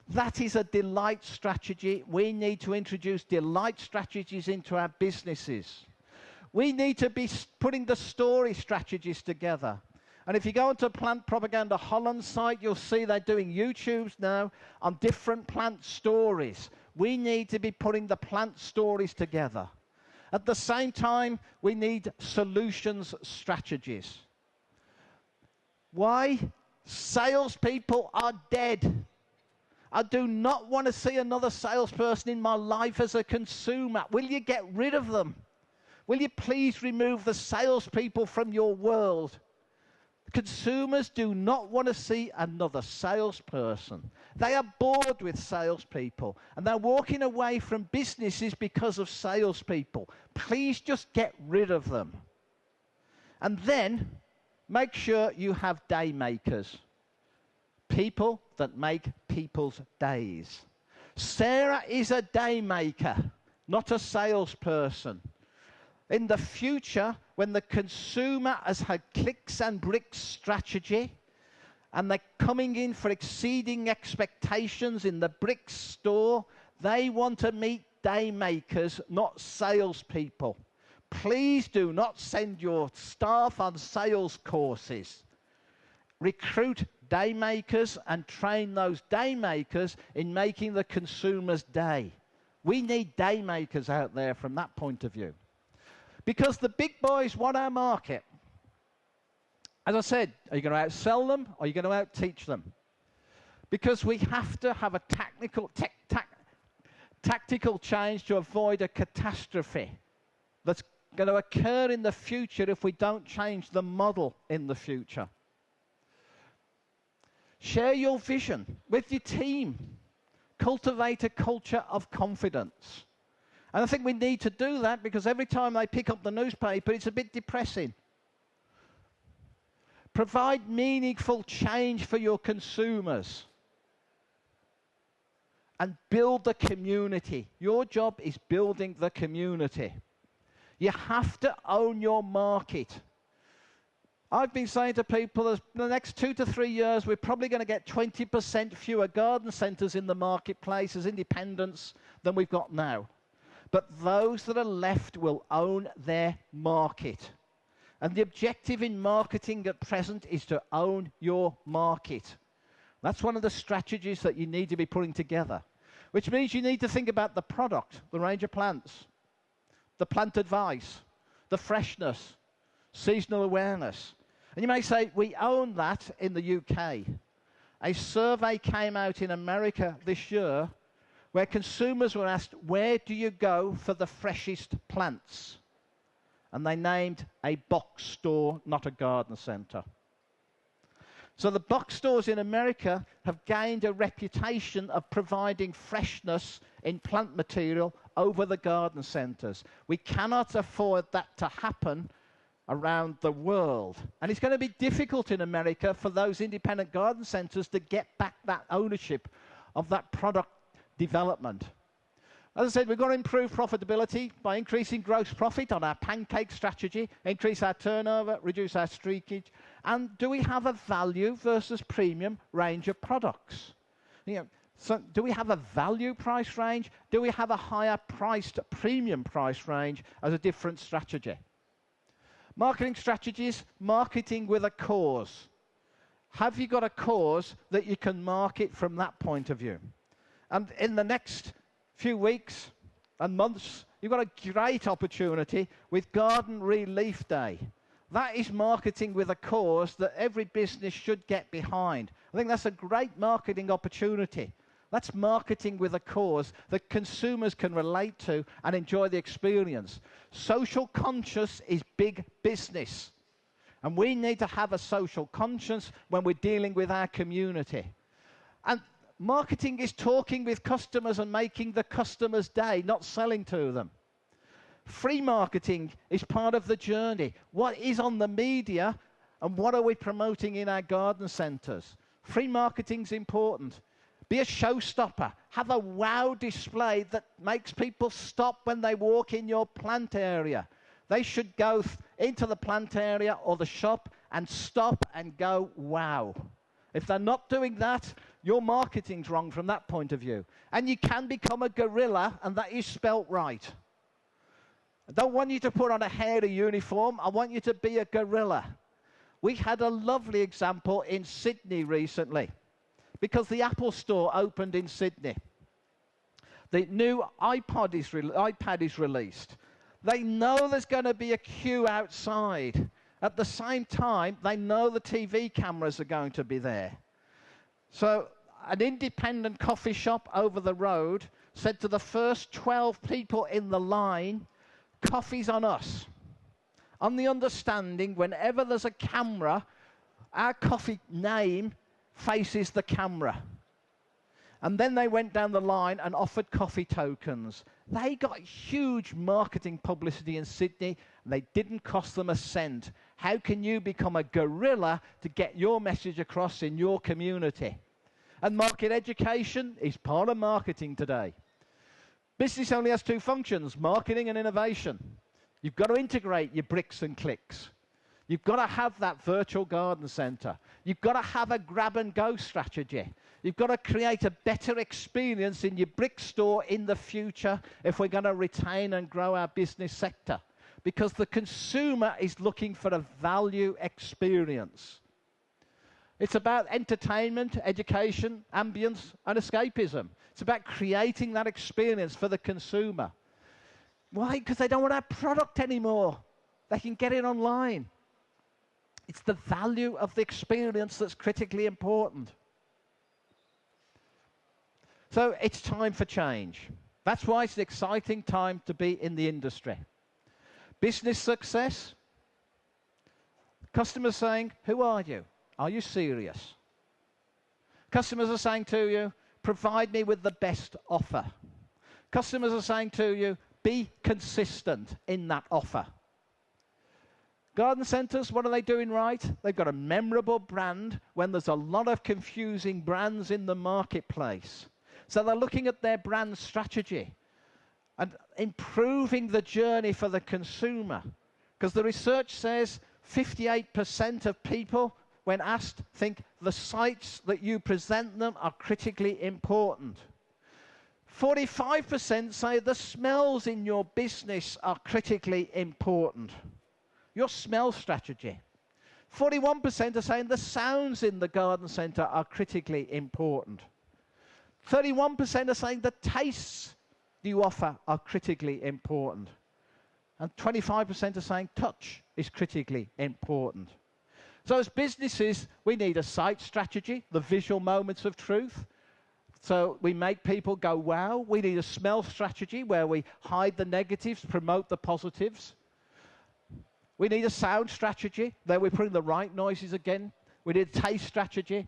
That is a delight strategy. We need to introduce delight strategies into our businesses. We need to be putting the story strategies together. And if you go onto Plant Propaganda Holland site, you'll see they're doing YouTubes now on different plant stories. We need to be putting the plant stories together. At the same time, we need solutions strategies. Why? Salespeople are dead. I do not want to see another salesperson in my life as a consumer. Will you get rid of them? Will you please remove the salespeople from your world? Consumers do not want to see another salesperson. They are bored with salespeople, and they're walking away from businesses because of salespeople. Please just get rid of them. And then make sure you have day makers. People that make people's days. Sarah is a day maker, not a salesperson. In the future, when the consumer has had clicks and bricks strategy, and they're coming in for exceeding expectations in the bricks store, they want to meet day makers, not salespeople. Please do not send your staff on sales courses. Recruit day makers and train those day makers in making the consumer's day. We need day makers out there from that point of view. Because the big boys want our market. As I said, are you going to outsell them or are you going to out-teach them? Because we have to have a tactical change to avoid a catastrophe that's going to occur in the future if we don't change the model in the future. Share your vision with your team. Cultivate a culture of confidence. And I think we need to do that because every time they pick up the newspaper, it's a bit depressing. Provide meaningful change for your consumers. And build the community. Your job is building the community. You have to own your market. I've been saying to people, in the next 2 to 3 years, we're probably going to get 20% fewer garden centres in the marketplace as independents than we've got now. But those that are left will own their market. And the objective in marketing at present is to own your market. That's one of the strategies that you need to be putting together, which means you need to think about the product, the range of plants, the plant advice, the freshness, seasonal awareness. And you may say, we own that in the UK. A survey came out in America this year where consumers were asked, where do you go for the freshest plants? And they named a box store, not a garden centre. So the box stores in America have gained a reputation of providing freshness in plant material over the garden centres. We cannot afford that to happen around the world. And it's going to be difficult in America for those independent garden centres to get back that ownership of that product development. As I said, we've got to improve profitability by increasing gross profit on our pancake strategy, increase our turnover, reduce our streakage. And do we have a value versus premium range of products? So do we have a value price range? Do we have a higher priced premium price range as a different strategy? Marketing strategies, marketing with a cause. Have you got a cause that you can market from that point of view? And in the next few weeks and months, you've got a great opportunity with Garden Relief Day. That is marketing with a cause that every business should get behind. I think that's a great marketing opportunity. That's marketing with a cause that consumers can relate to and enjoy the experience. Social conscious is big business. And we need to have a social conscience when we're dealing with our community. And marketing is talking with customers and making the customer's day, not selling to them. Free marketing is part of the journey. What is on the media and what are we promoting in our garden centres? Free marketing is important. Be a showstopper. Have a wow display that makes people stop when they walk in your plant area. They should go into the plant area or the shop and stop and go, wow. If they're not doing that, your marketing's wrong from that point of view. And you can become a guerrilla, and that is spelt right. I don't want you to put on a hairy uniform. I want you to be a guerrilla. We had a lovely example in Sydney recently because the Apple Store opened in Sydney. The new iPad is released. They know there's going to be a queue outside. At the same time, they know the TV cameras are going to be there. So an independent coffee shop over the road said to the first 12 people in the line, coffee's on us. On the understanding, whenever there's a camera, our coffee name faces the camera. And then they went down the line and offered coffee tokens. They got huge marketing publicity in Sydney, and they didn't cost them a cent. How can you become a guerrilla to get your message across in your community? And market education is part of marketing today. Business only has two functions, marketing and innovation. You've got to integrate your bricks and clicks. You've got to have that virtual garden centre. You've got to have a grab-and-go strategy. You've got to create a better experience in your brick store in the future if we're going to retain and grow our business sector. Because the consumer is looking for a value experience. It's about entertainment, education, ambience, and escapism. It's about creating that experience for the consumer. Why? Because they don't want our product anymore. They can get it online. It's the value of the experience that's critically important. So it's time for change. That's why it's an exciting time to be in the industry. Business success. Customers saying, who are you? Are you serious? Customers are saying to you, provide me with the best offer. Customers are saying to you, be consistent in that offer. Garden centres, what are they doing right? They've got a memorable brand when there's a lot of confusing brands in the marketplace. So they're looking at their brand strategy and improving the journey for the consumer. Because the research says 58% of people, when asked, think the sites that you present them are critically important. 45% say the smells in your business are critically important. Your smell strategy. 41% are saying the sounds in the garden centre are critically important. 31% are saying the tastes you offer are critically important. And 25% are saying touch is critically important. So as businesses, we need a site strategy, the visual moments of truth. So we make people go, wow. We need a smell strategy where we hide the negatives, promote the positives. We need a sound strategy, where we put in the right noises again. We need a taste strategy.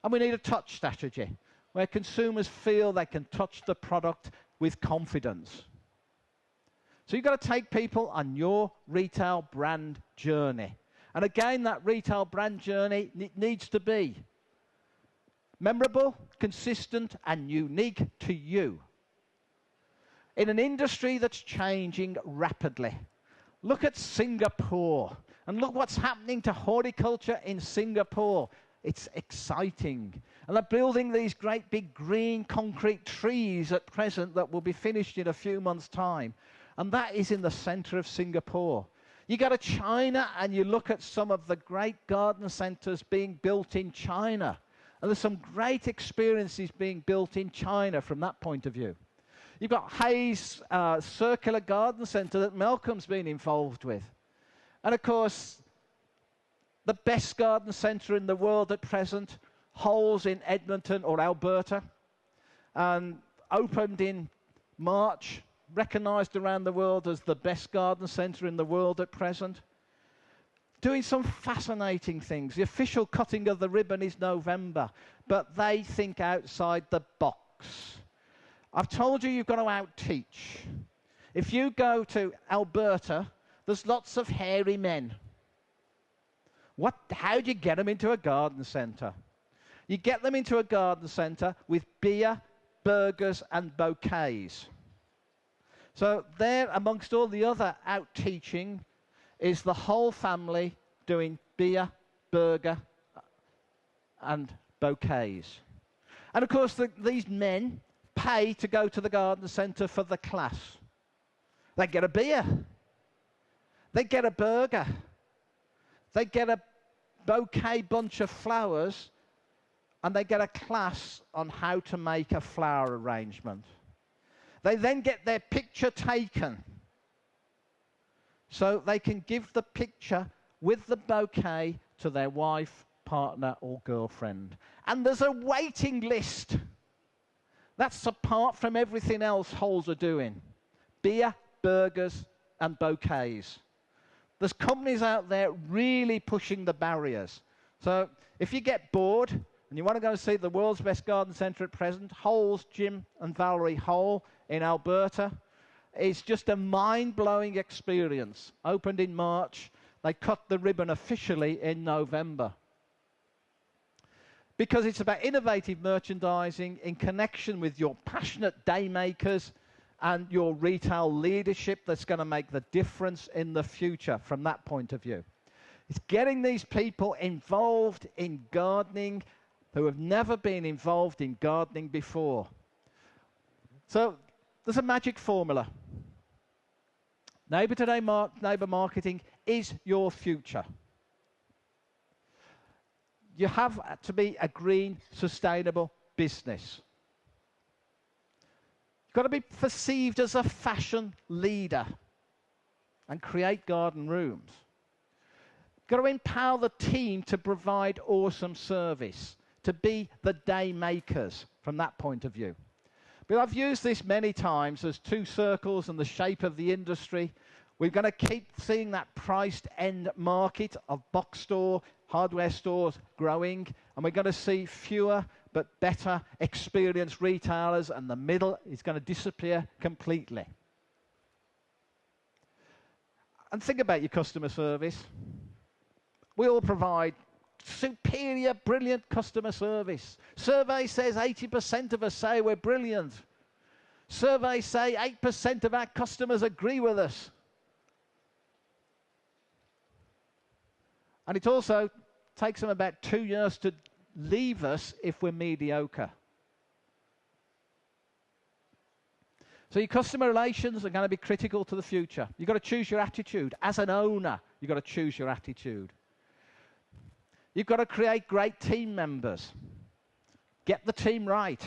And we need a touch strategy, where consumers feel they can touch the product with confidence. So you've got to take people on your retail brand journey. And again, that retail brand journey needs to be memorable, consistent, and unique to you. In an industry that's changing rapidly. Look at Singapore, and look what's happening to horticulture in Singapore. It's exciting. And they're building these great big green concrete trees at present that will be finished in a few months' time. And that is in the center of Singapore. You go to China and you look at some of the great garden centers being built in China. And there's some great experiences being built in China from that point of view. You've got Hayes Circular Garden Centre that Malcolm's been involved with. And of course, the best garden centre in the world at present, Holes in Edmonton or Alberta, and opened in March, recognised around the world as the best garden centre in the world at present. Doing some fascinating things. The official cutting of the ribbon is November, but they think outside the box. I've told you you've got to out-teach. If you go to Alberta, there's lots of hairy men. How do you get them into a garden centre? You get them into a garden centre with beer, burgers, and bouquets. So there, amongst all the other out-teaching, is the whole family doing beer, burger, and bouquets. And of course, these men pay to go to the garden centre for the class. They get a beer. They get a burger. They get a bouquet bunch of flowers, and they get a class on how to make a flower arrangement. They then get their picture taken, so they can give the picture with the bouquet to their wife, partner, or girlfriend. And there's a waiting list. That's apart from everything else Holes are doing. Beer, burgers, and bouquets. There's companies out there really pushing the barriers. So if you get bored and you want to go and see the world's best garden centre at present, Holes, Jim and Valerie Hole in Alberta, it's just a mind-blowing experience. Opened in March. They cut the ribbon officially in November. Because it's about innovative merchandising in connection with your passionate day makers and your retail leadership that's going to make the difference in the future from that point of view. It's getting these people involved in gardening who have never been involved in gardening before. So there's a magic formula. Neighbour Today neighbour marketing is your future. You have to be a green, sustainable business. You've got to be perceived as a fashion leader and create garden rooms. Got to empower the team to provide awesome service, to be the day makers from that point of view. But I've used this many times as two circles and the shape of the industry. We're going to keep seeing that priced end market of box store, hardware stores growing, and we're going to see fewer but better experienced retailers, and the middle is going to disappear completely. And think about your customer service. We all provide superior, brilliant customer service. Survey says 80% of us say we're brilliant. Surveys say 8% of our customers agree with us. And it also takes them about 2 years to leave us if we're mediocre. So your customer relations are going to be critical to the future. You've got to choose your attitude. As an owner, you've got to choose your attitude. You've got to create great team members. Get the team right.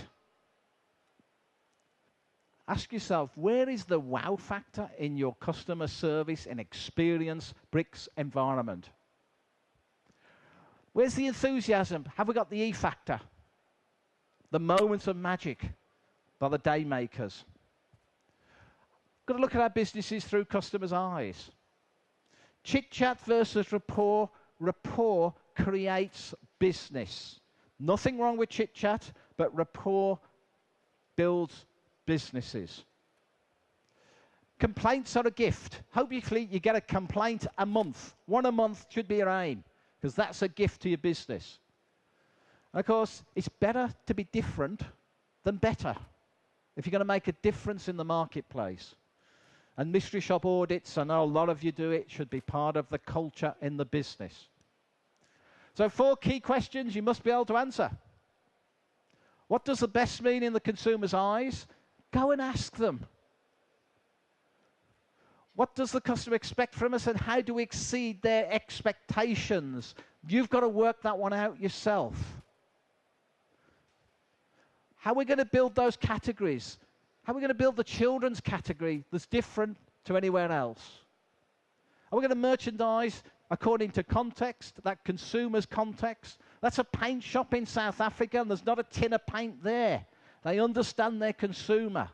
Ask yourself, where is the wow factor in your customer service and experience bricks environment? Where's the enthusiasm? Have we got the E factor? The moments of magic by the day makers. Got to look at our businesses through customers' eyes. Chit-chat versus rapport. Rapport creates business. Nothing wrong with chit-chat, but rapport builds businesses. Complaints are a gift. Hopefully you get a complaint a month. One a month should be your aim, because that's a gift to your business. And of course, it's better to be different than better if you're going to make a difference in the marketplace. And mystery shop audits, I know a lot of you do it, should be part of the culture in the business. So 4 key questions you must be able to answer. What does the best mean in the consumer's eyes? Go and ask them. What does the customer expect from us, and how do we exceed their expectations? You've got to work that one out yourself. How are we going to build those categories? How are we going to build the children's category that's different to anywhere else? Are we going to merchandise according to context, that consumer's context? That's a paint shop in South Africa, and there's not a tin of paint there. They understand their consumer.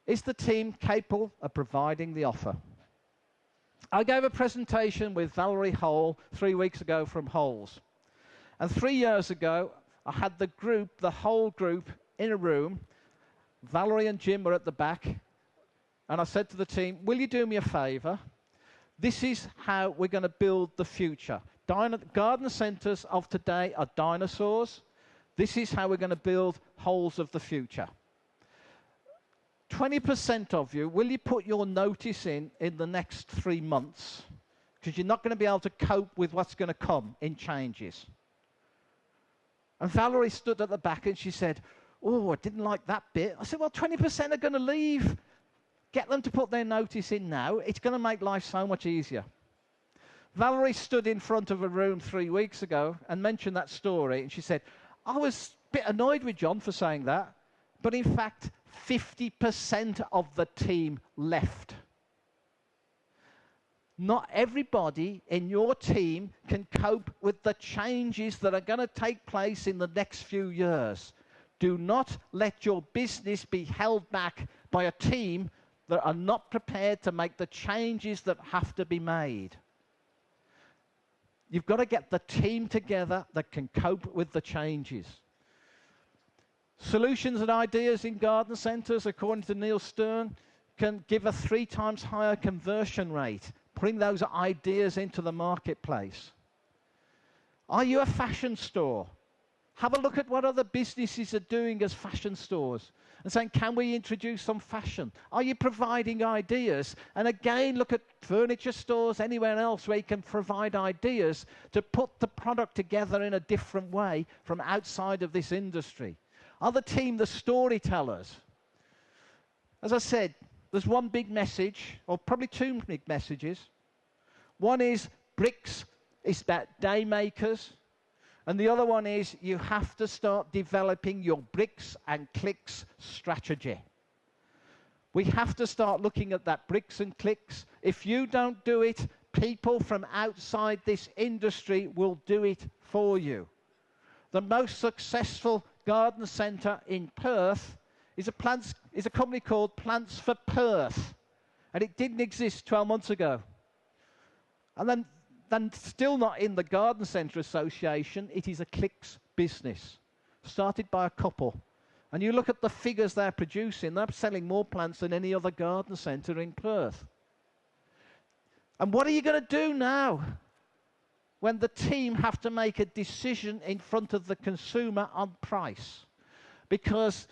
Is the team capable of providing the offer? I gave a presentation with Valerie Hole 3 weeks ago from Holes. And 3 years ago, I had the group, the whole group, in a room. Valerie and Jim were at the back. And I said to the team, will you do me a favour? This is how we're going to build the future. Garden centres of today are dinosaurs. This is how we're going to build Holes of the future. 20% of you, will you put your notice in the next 3 months? Because you're not going to be able to cope with what's going to come in changes. And Valerie stood at the back and she said, oh, I didn't like that bit. I said, well, 20% are going to leave. Get them to put their notice in now. It's going to make life so much easier. Valerie stood in front of a room 3 weeks ago and mentioned that story. And she said, I was a bit annoyed with John for saying that. But in fact, 50% of the team left. Not everybody in your team can cope with the changes that are going to take place in the next few years. Do not let your business be held back by a team that are not prepared to make the changes that have to be made. You've got to get the team together that can cope with the changes. Solutions and ideas in garden centres, according to Neil Stern, can give a 3 times higher conversion rate. Bring those ideas into the marketplace. Are you a fashion store? Have a look at what other businesses are doing as fashion stores and saying, can we introduce some fashion? Are you providing ideas? And again, look at furniture stores, anywhere else where you can provide ideas to put the product together in a different way from outside of this industry. Are the team the storytellers? As I said, there's one big message, or probably 2 big messages. One is bricks is about day makers. And the other one is you have to start developing your bricks and clicks strategy. We have to start looking at that bricks and clicks. If you don't do it, People from outside this industry will do it for you. The most successful garden centre in Perth is a company called Plants for Perth. And it didn't exist 12 months ago. And then still not in the Garden Centre Association, it is a clicks business, started by a couple. And you look at the figures they're producing, they're selling more plants than any other garden centre in Perth. And what are you going to do now when the team have to make a decision in front of the consumer on price? Because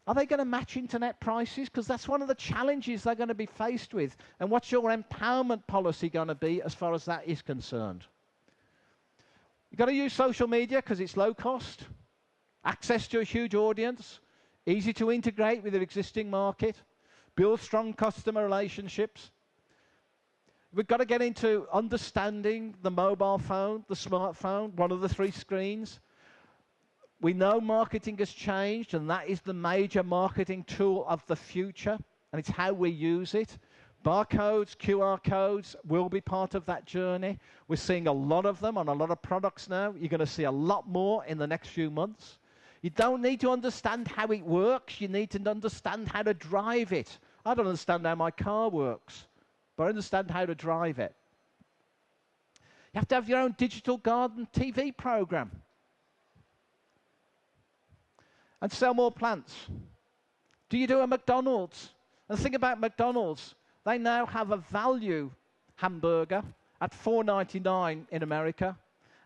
are they going to match internet prices? Because that's one of the challenges they're going to be faced with. And what's your empowerment policy going to be as far as that is concerned? You've got to use social media because it's low cost, access to a huge audience, easy to integrate with your existing market, build strong customer relationships. We've got to get into understanding the mobile phone, the smartphone, one of the three screens. We know marketing has changed, and that is the major marketing tool of the future, and it's how we use it. Barcodes, QR codes will be part of that journey. We're seeing a lot of them on a lot of products now. You're going to see a lot more in the next few months. You don't need to understand how it works. You need to understand how to drive it. I don't understand how my car works, but I understand how to drive it. You have to have your own digital garden TV program and sell more plants. Do you do a McDonald's? And think about McDonald's. They now have a value hamburger at $4.99 in America,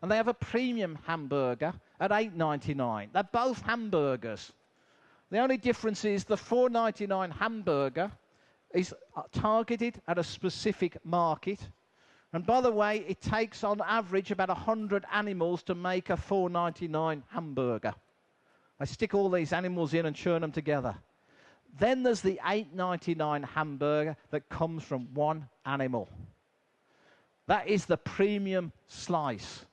and they have a premium hamburger at $8.99. They're both hamburgers. The only difference is the $4.99 hamburger is targeted at a specific market. And by the way, it takes on average about 100 animals to make a $4.99 hamburger. I stick all these animals in and churn them together. Then there's the $8.99 hamburger that comes from one animal. That is the premium slice.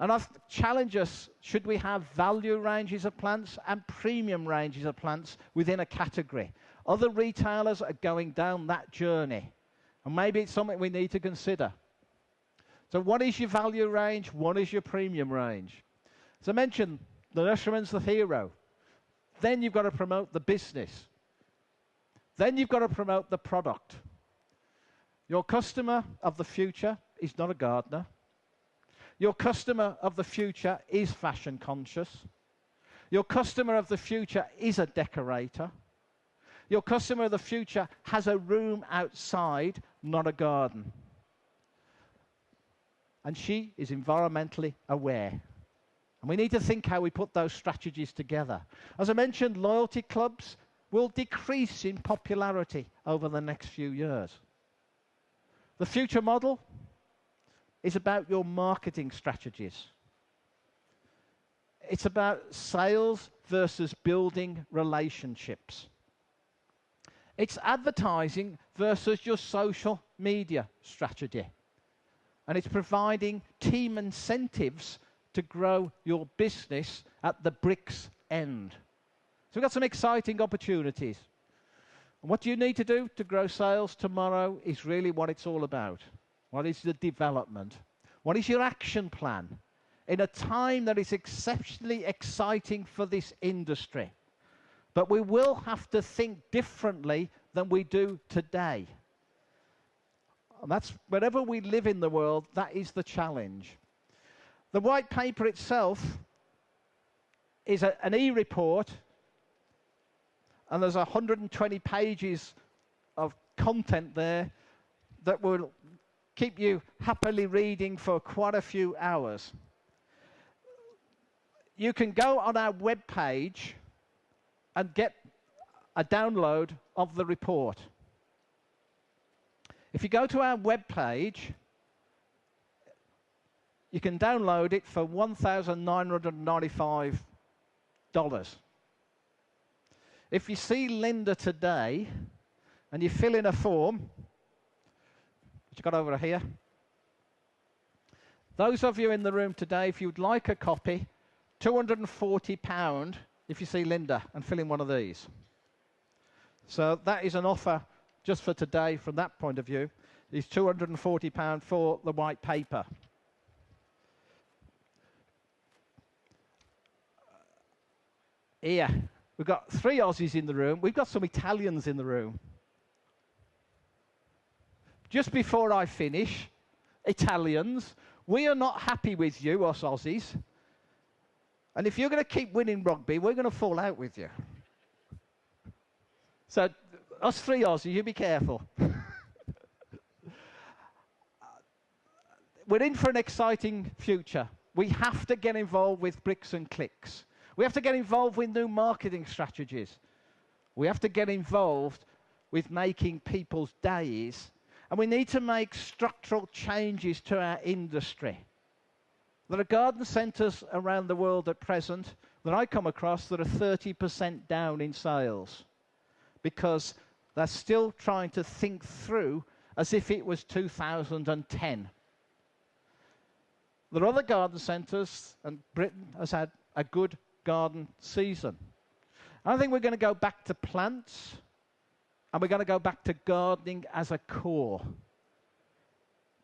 And I've challenged us, should we have value ranges of plants and premium ranges of plants within a category? Other retailers are going down that journey. And maybe it's something we need to consider. So what is your value range? What is your premium range? As I mentioned, the nurseryman's the hero. Then you've got to promote the business. Then you've got to promote the product. Your customer of the future is not a gardener. Your customer of the future is fashion conscious. Your customer of the future is a decorator. Your customer of the future has a room outside, not a garden. And she is environmentally aware. And we need to think how we put those strategies together. As I mentioned, loyalty clubs will decrease in popularity over the next few years. The future model is about your marketing strategies. It's about sales versus building relationships. It's advertising versus your social media strategy. And it's providing team incentives to grow your business at the bricks end. So we've got some exciting opportunities. And what do you need to do to grow sales tomorrow is really what it's all about. What is the development? What is your action plan in a time that is exceptionally exciting for this industry? But we will have to think differently than we do today. And that's, wherever we live in the world, that is the challenge. The white paper itself is an e-report, and there's 120 pages of content there that will keep you happily reading for quite a few hours. You can go on our web page and get a download of the report. If you go to our web page, you can download it for $1,995. If you see Linda today and you fill in a form, which I've got over here, those of you in the room today, if you'd like a copy, £240 if you see Linda and fill in one of these. So that is an offer just for today from that point of view. is £240 for the white paper. Here, we've got 3 Aussies in the room. We've got some Italians in the room. Just before I finish, Italians, we are not happy with you, us Aussies. And if you're going to keep winning rugby, we're going to fall out with you. So, us 3 Aussies, you be careful. We're in for an exciting future. We have to get involved with bricks and clicks. We have to get involved with new marketing strategies. We have to get involved with making people's days. And we need to make structural changes to our industry. There are garden centres around the world at present that I come across that are 30% down in sales because they're still trying to think through as if it was 2010. There are other garden centres, and Britain has had a good garden season. I think we're going to go back to plants, and we're going to go back to gardening as a core.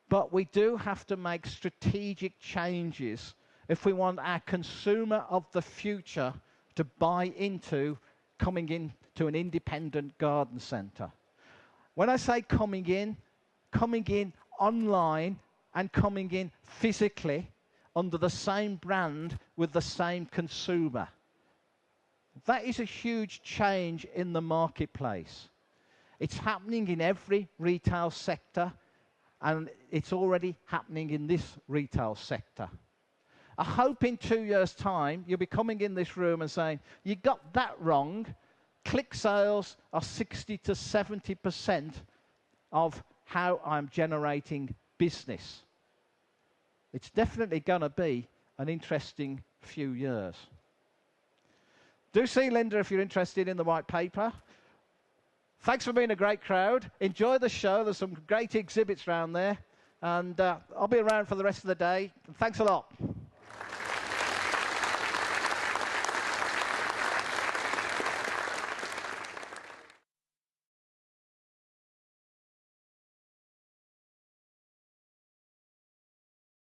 But we do have to make strategic changes if we want our consumer of the future to buy into coming into an independent garden centre. When I say coming in online and coming in physically under the same brand with the same consumer. That is a huge change in the marketplace. It's happening in every retail sector, and it's already happening in this retail sector. I hope in 2 years' time, you'll be coming in this room and saying, you got that wrong. Click sales are 60 to 70% of how I'm generating business. It's definitely going to be an interesting few years. Do see Linda if you're interested in the white paper. Thanks for being a great crowd. Enjoy the show. There's some great exhibits around there. And I'll be around for the rest of the day. Thanks a lot.